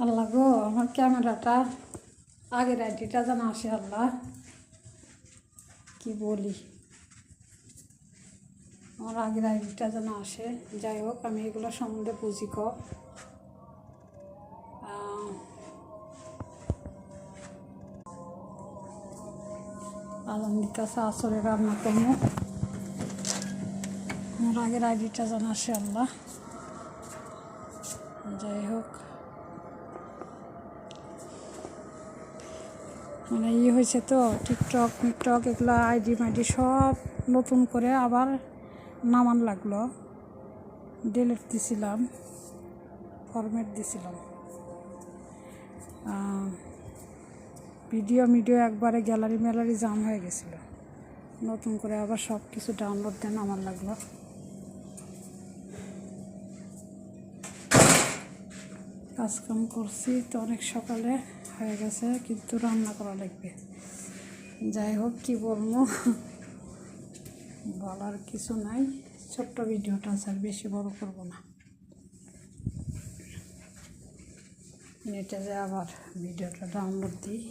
আল্লাহ গো, আমার ক্যামেরাটা আগের আইডিটা যেন আসে। আল্লাহ কি বলি, আমার আগের আইডিটা যেন আসে। যাই হোক, আমি এগুলো সম্বন্ধে বুঝি কম। আজান দিতেছে, আসরে রান্না করবো। আমার আগের আইডিটা যেন আসে আল্লাহ। যাই হোক, মানে হয়েছে তো, টিকটক মিকটক এগুলো আইডি মাইডি সব নতুন করে আবার নামান লাগলো। ডিলিট দিছিলাম, ফরম্যাট দিছিলাম, ভিডিও একবারে গ্যালারি ম্যালারি জাম হয়ে গেছিলো। নতুন করে আবার সব কিছু ডাউনলোড দেন আমার লাগলো। কাজকাম করছি তো অনেক সকালে হয়ে গেছে, কিন্তু রান্না করা লাগবে। যাই হোক, কি বলবো, বলার কিছু নাই। ছোট্ট ভিডিওটা স্যার, বেশি বড় করব না। নেটে যে আবার ভিডিওটা ডাউনলোড দিই।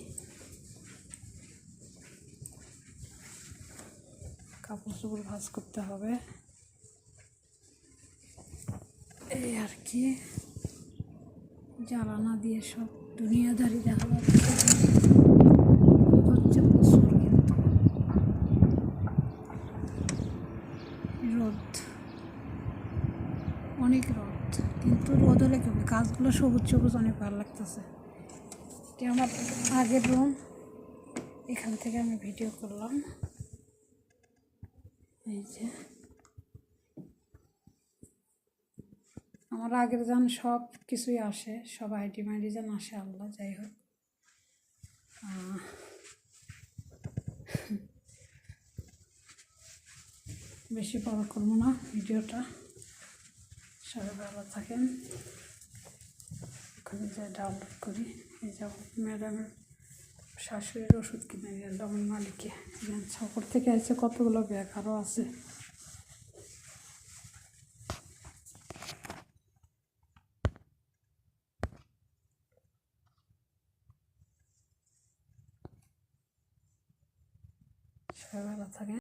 কাপড় চোপড় ভাঁজ করতে হবে, এই আর কি। জ্বালানা দিয়ে সব দুনিয়াদারি দেখা যাচ্ছে। হচ্ছে প্রচুর, কিন্তু রোদ, অনেক রোদ। কিন্তু রোদ হলে কেমন, গাছগুলো সবুজ সবুজ অনেক ভালো লাগতেছে। এটা আমার আগের রুম, এখান থেকে আমি ভিডিও করলাম। এই যে আমার আগের যেন সব কিছুই আসে, সব আইডি মাইডি যেন আসে আল্লাহ। যাই হোক, বেশি বড় করবো না ভিডিওটা। সবাই ভালো থাকেন। ওখানে যে ডাউনলোড করি, এই যে ম্যাডামের শাশুড়ির ওষুধ কিনে গেল আমার মালিককে। শহর থেকে এসে কতগুলো ব্যাগ আরও আছে। সবাই ভালো থাকেন।